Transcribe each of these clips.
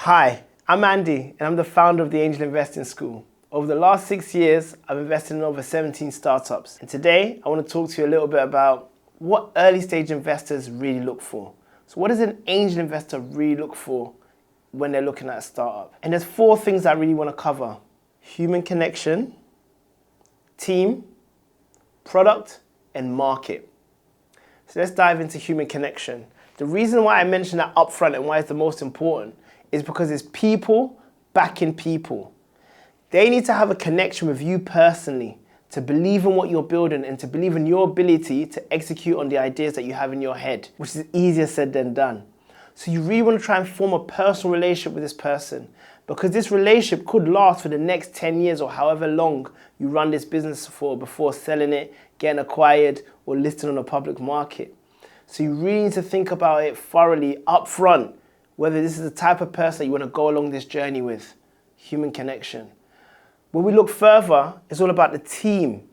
Hi, I'm Andy and I'm the founder of the Angel Investing School. Over the last 6 years, I've invested in over 17 startups. And today, I want to talk to you a little bit about what early stage investors really look for. So what does an angel investor really look for when they're looking at a startup? And there's 4 things I really want to cover: human connection, team, product, and market. So let's dive into human connection. The reason why I mention that upfront and why it's the most important is because it's people backing people. They need to have a connection with you personally to believe in what you're building and to believe in your ability to execute on the ideas that you have in your head, which is easier said than done. So you really want to try and form a personal relationship with this person, because this relationship could last for the next 10 years or however long you run this business for before selling it, getting acquired, or listing on a public market. So you really need to think about it thoroughly up front, whether this is the type of person that you want to go along this journey with. Human connection. When we look further, it's all about the team.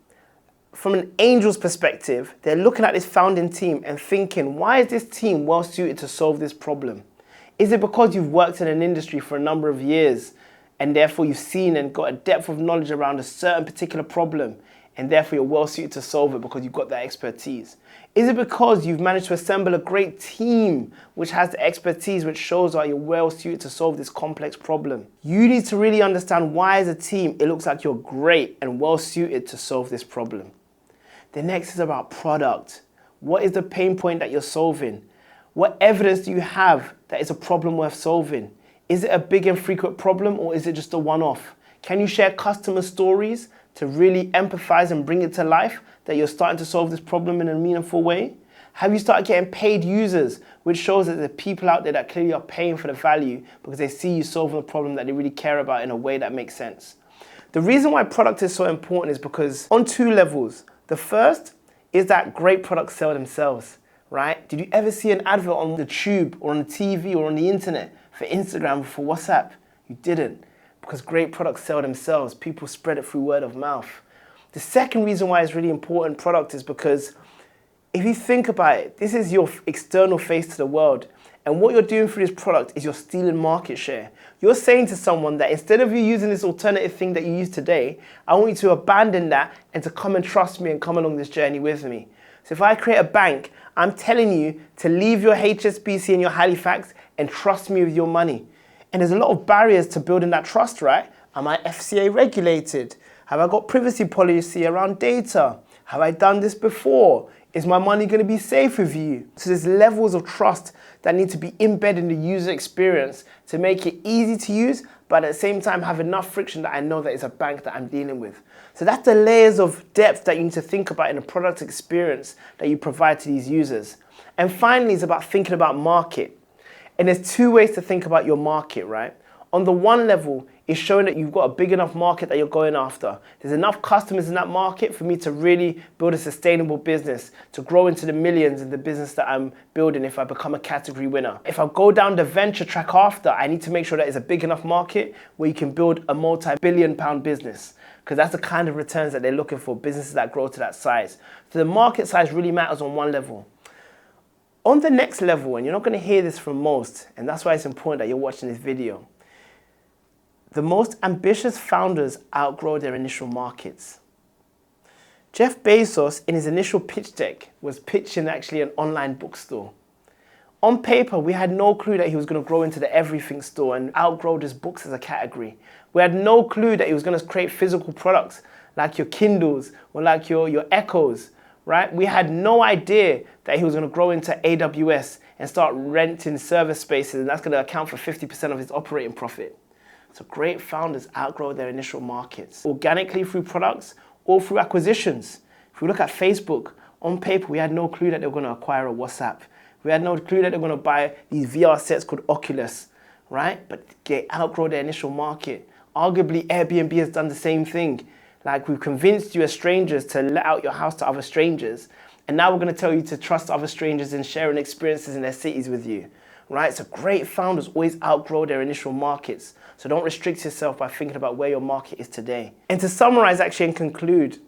From an angel's perspective, they're looking at this founding team and thinking, why is this team well suited to solve this problem? Is it because you've worked in an industry for a number of years and therefore you've seen and got a depth of knowledge around a certain particular problem and therefore you're well suited to solve it because you've got that expertise? Is it because you've managed to assemble a great team which has the expertise which shows that you're well suited to solve this complex problem? You need to really understand why as a team it looks like you're great and well suited to solve this problem. The next is about product. What is the pain point that you're solving? What evidence do you have that it's a problem worth solving? Is it a big and frequent problem, or is it just a one-off? Can you share customer stories to really empathize and bring it to life that you're starting to solve this problem in a meaningful way? Have you started getting paid users, which shows that there are people out there that clearly are paying for the value because they see you solving a problem that they really care about in a way that makes sense? The reason why product is so important is because on 2 levels. The first is that great products sell themselves, right? Did you ever see an advert on the tube or on the TV or on the internet for Instagram or for WhatsApp? You didn't, because great products sell themselves. People spread it through word of mouth. The second reason why it's really important product is because if you think about it, this is your external face to the world. And what you're doing through this product is you're stealing market share. You're saying to someone that instead of you using this alternative thing that you use today, I want you to abandon that and to come and trust me and come along this journey with me. So if I create a bank, I'm telling you to leave your HSBC and your Halifax and trust me with your money. And there's a lot of barriers to building that trust, right? Am I FCA regulated? Have I got privacy policy around data? Have I done this before? Is my money going to be safe with you? So there's levels of trust that need to be embedded in the user experience to make it easy to use, but at the same time have enough friction that I know that it's a bank that I'm dealing with. So that's the layers of depth that you need to think about in the product experience that you provide to these users. And finally, it's about thinking about market. And there's 2 ways to think about your market, right? On the one level, it's showing that you've got a big enough market that you're going after. There's enough customers in that market for me to really build a sustainable business, to grow into the millions in the business that I'm building if I become a category winner. If I go down the venture track after, I need to make sure that it's a big enough market where you can build a multi-billion-pound business, because that's the kind of returns that they're looking for, businesses that grow to that size. So the market size really matters on one level. On the next level, and you're not going to hear this from most, and that's why it's important that you're watching this video, the most ambitious founders outgrow their initial markets. Jeff Bezos, in his initial pitch deck, was pitching actually an online bookstore. On paper, we had no clue that he was going to grow into the everything store and outgrow just books as a category. We had no clue that he was going to create physical products like your Kindles or like your Echoes, right? We had no idea that he was going to grow into AWS and start renting service spaces, and that's going to account for 50% of his operating profit. So great founders outgrow their initial markets, organically through products or through acquisitions. If we look at Facebook, on paper, we had no clue that they were going to acquire a WhatsApp. We had no clue that they were going to buy these VR sets called Oculus, right? But they outgrow their initial market. Arguably, Airbnb has done the same thing. Like, we've convinced you as strangers to let out your house to other strangers. And now we're going to tell you to trust other strangers in sharing experiences in their cities with you. Right? So great founders always outgrow their initial markets. So don't restrict yourself by thinking about where your market is today. And to summarize actually and conclude,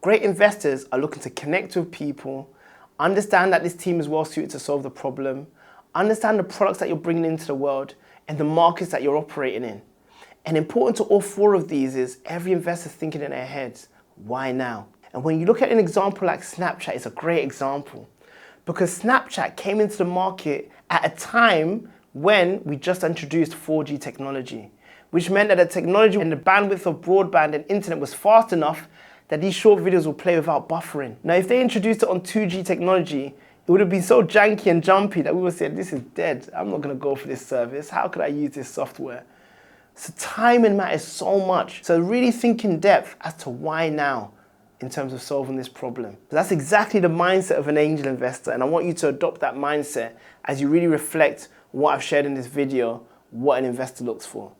great investors are looking to connect with people, understand that this team is well suited to solve the problem, understand the products that you're bringing into the world, and the markets that you're operating in. And important to all four of these is every investor thinking in their heads, why now? And when you look at an example like Snapchat, it's a great example because Snapchat came into the market at a time when we just introduced 4G technology, which meant that the technology and the bandwidth of broadband and internet was fast enough that these short videos will play without buffering. Now, if they introduced it on 2G technology, it would have been so janky and jumpy that we would say, this is dead. I'm not gonna go for this service. How could I use this software? So timing matters so much. So really think in depth as to why now in terms of solving this problem. That's exactly the mindset of an angel investor, and I want you to adopt that mindset as you really reflect what I've shared in this video, what an investor looks for.